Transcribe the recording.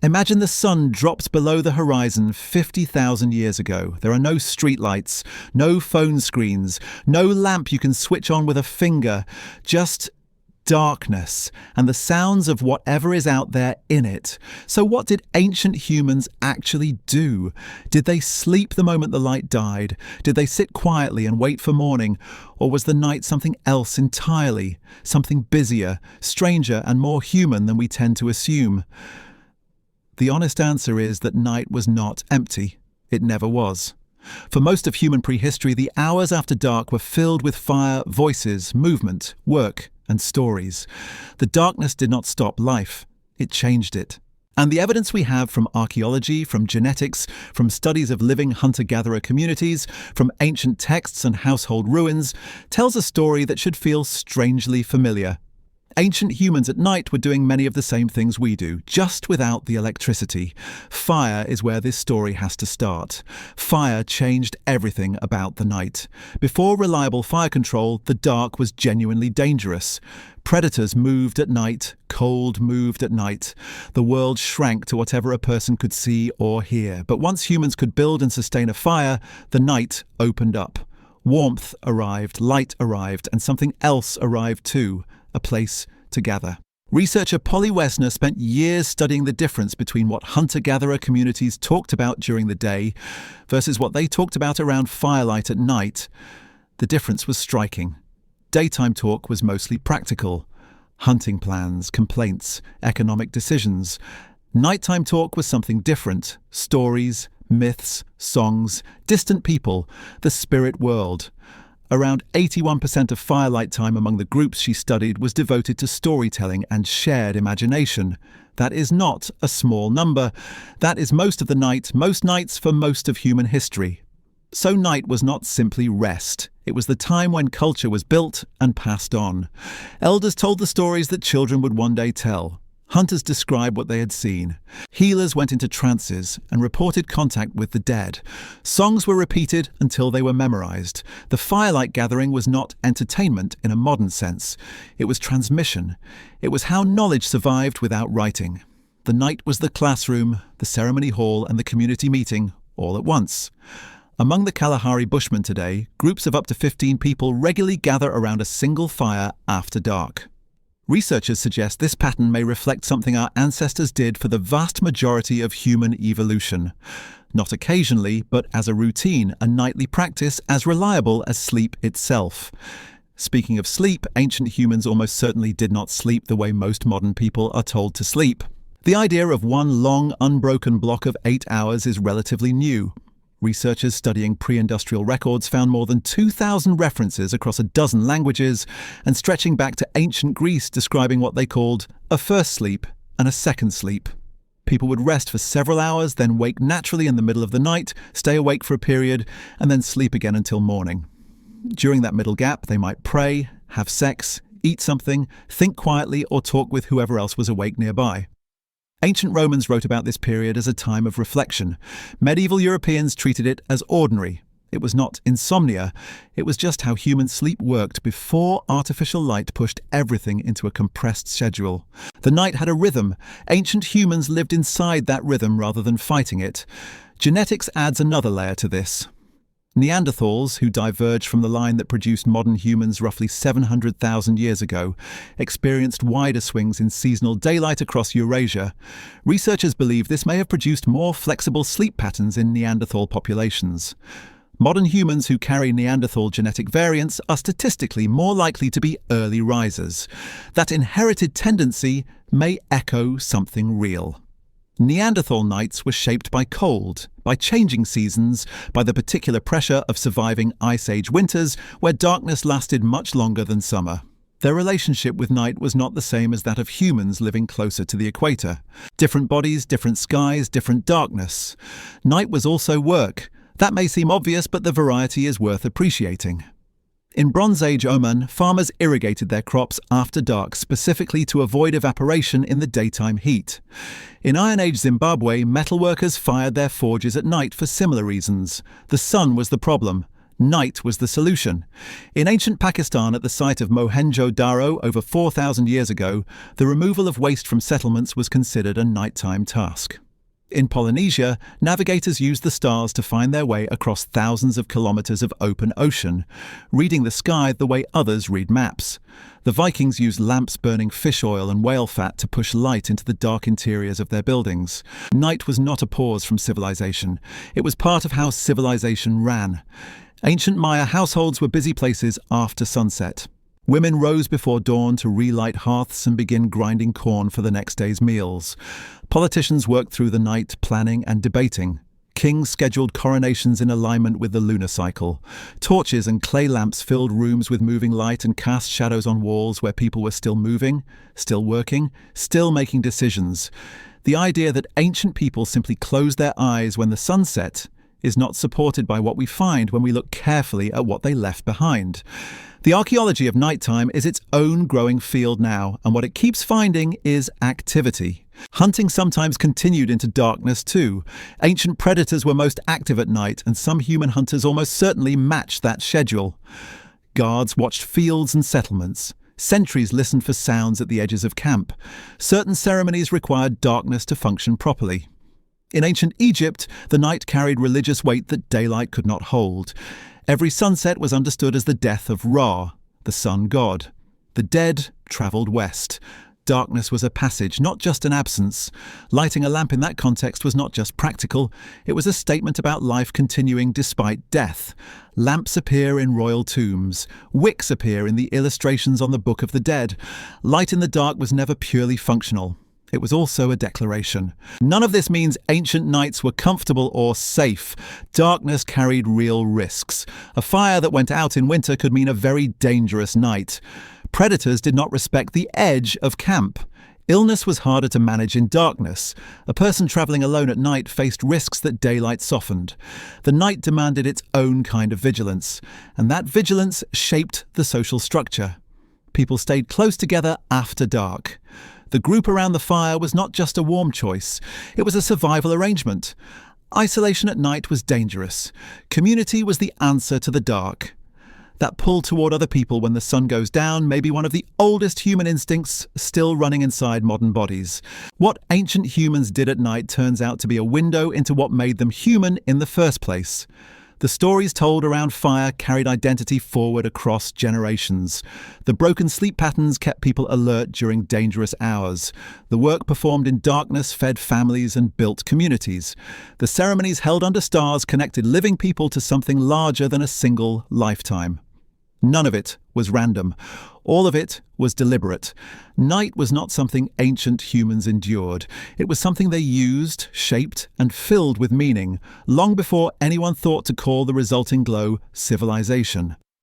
Imagine the sun dropped below the horizon 50,000 years ago. There are no streetlights, no phone screens, no lamp you can switch on with a finger, just darkness and the sounds of whatever is out there in it. So what did ancient humans actually do? Did they sleep the moment the light died? Did they sit quietly and wait for morning? Or was the night something else entirely? Something busier, stranger and more human than we tend to assume? The honest answer is that night was not empty. It never was. For most of human prehistory, the hours after dark were filled with fire, voices, movement, work, and stories. The darkness did not stop life. It changed it. And the evidence we have from archaeology, from genetics, from studies of living hunter-gatherer communities, from ancient texts and household ruins, tells a story that should feel strangely familiar. Ancient humans at night were doing many of the same things we do, just without the electricity. Fire is where this story has to start. Fire changed everything about the night. Before reliable fire control, the dark was genuinely dangerous. Predators moved at night, cold moved at night. The world shrank to whatever a person could see or hear. But once humans could build and sustain a fire, the night opened up. Warmth arrived, light arrived, and something else arrived too. A place to gather. Researcher Polly Wessner spent years studying the difference between what hunter-gatherer communities talked about during the day versus what they talked about around firelight at night. The difference was striking. Daytime talk was mostly practical. Hunting plans, complaints, economic decisions. Nighttime talk was something different. Stories, myths, songs, distant people, the spirit world. Around 81% of firelight time among the groups she studied was devoted to storytelling and shared imagination. That is not a small number. That is most of the night, most nights for most of human history. So night was not simply rest. It was the time when culture was built and passed on. Elders told the stories that children would one day tell. Hunters described what they had seen. Healers went into trances and reported contact with the dead. Songs were repeated until they were memorized. The firelight gathering was not entertainment in a modern sense. It was transmission. It was how knowledge survived without writing. The night was the classroom, the ceremony hall, and the community meeting, all at once. Among the Kalahari Bushmen today, groups of up to 15 people regularly gather around a single fire after dark. Researchers suggest this pattern may reflect something our ancestors did for the vast majority of human evolution. Not occasionally, but as a routine, a nightly practice as reliable as sleep itself. Speaking of sleep, ancient humans almost certainly did not sleep the way most modern people are told to sleep. The idea of one long, unbroken block of 8 hours is relatively new. Researchers studying pre-industrial records found more than 2,000 references across a dozen languages and stretching back to ancient Greece describing what they called a first sleep and a second sleep. People would rest for several hours, then wake naturally in the middle of the night, stay awake for a period, and then sleep again until morning. During that middle gap, they might pray, have sex, eat something, think quietly, or talk with whoever else was awake nearby. Ancient Romans wrote about this period as a time of reflection. Medieval Europeans treated it as ordinary. It was not insomnia. It was just how human sleep worked before artificial light pushed everything into a compressed schedule. The night had a rhythm. Ancient humans lived inside that rhythm rather than fighting it. Genetics adds another layer to this. Neanderthals, who diverged from the line that produced modern humans roughly 700,000 years ago, experienced wider swings in seasonal daylight across Eurasia. Researchers believe this may have produced more flexible sleep patterns in Neanderthal populations. Modern humans who carry Neanderthal genetic variants are statistically more likely to be early risers. That inherited tendency may echo something real. Neanderthal nights were shaped by cold, by changing seasons, by the particular pressure of surviving Ice Age winters where darkness lasted much longer than summer. Their relationship with night was not the same as that of humans living closer to the equator. Different bodies, different skies, different darkness. Night was also work. That may seem obvious, but the variety is worth appreciating. In Bronze Age Oman, farmers irrigated their crops after dark specifically to avoid evaporation in the daytime heat. In Iron Age Zimbabwe, metalworkers fired their forges at night for similar reasons. The sun was the problem, Night was the solution. In ancient Pakistan, at the site of Mohenjo-Daro over 4,000 years ago, the removal of waste from settlements was considered a nighttime task. In Polynesia, navigators used the stars to find their way across thousands of kilometers of open ocean, reading the sky the way others read maps. The Vikings used lamps burning fish oil and whale fat to push light into the dark interiors of their buildings. Night was not a pause from civilization. It was part of how civilization ran. Ancient Maya households were busy places after sunset. Women rose before dawn to relight hearths and begin grinding corn for the next day's meals. Politicians worked through the night, planning and debating. Kings scheduled coronations in alignment with the lunar cycle. Torches and clay lamps filled rooms with moving light and cast shadows on walls where people were still moving, still working, still making decisions. The idea that ancient people simply closed their eyes when the sun set is not supported by what we find when we look carefully at what they left behind. The archaeology of nighttime is its own growing field now, and what it keeps finding is activity. Hunting sometimes continued into darkness too. Ancient predators were most active at night, and some human hunters almost certainly matched that schedule. Guards watched fields and settlements. Sentries listened for sounds at the edges of camp. Certain ceremonies required darkness to function properly. In ancient Egypt, the night carried religious weight that daylight could not hold. Every sunset was understood as the death of Ra, the sun god. The dead travelled west. Darkness was a passage, not just an absence. Lighting a lamp in that context was not just practical, it was a statement about life continuing despite death. Lamps appear in royal tombs. Wicks appear in the illustrations on the Book of the Dead. Light in the dark was never purely functional. It was also a declaration. None of this means ancient nights were comfortable or safe. Darkness carried real risks. A fire that went out in winter could mean a very dangerous night. Predators did not respect the edge of camp. Illness was harder to manage in darkness. A person travelling alone at night faced risks that daylight softened. The night demanded its own kind of vigilance, and that vigilance shaped the social structure. People stayed close together after dark. The group around the fire was not just a warm choice, it was a survival arrangement. Isolation at night was dangerous. Community was the answer to the dark. That pull toward other people when the sun goes down may be one of the oldest human instincts still running inside modern bodies. What ancient humans did at night turns out to be a window into what made them human in the first place. The stories told around fire carried identity forward across generations. The broken sleep patterns kept people alert during dangerous hours. The work performed in darkness fed families and built communities. The ceremonies held under stars connected living people to something larger than a single lifetime. None of it was random. All of it was deliberate. Night was not something ancient humans endured. It was something they used, shaped, and filled with meaning, long before anyone thought to call the resulting glow civilization.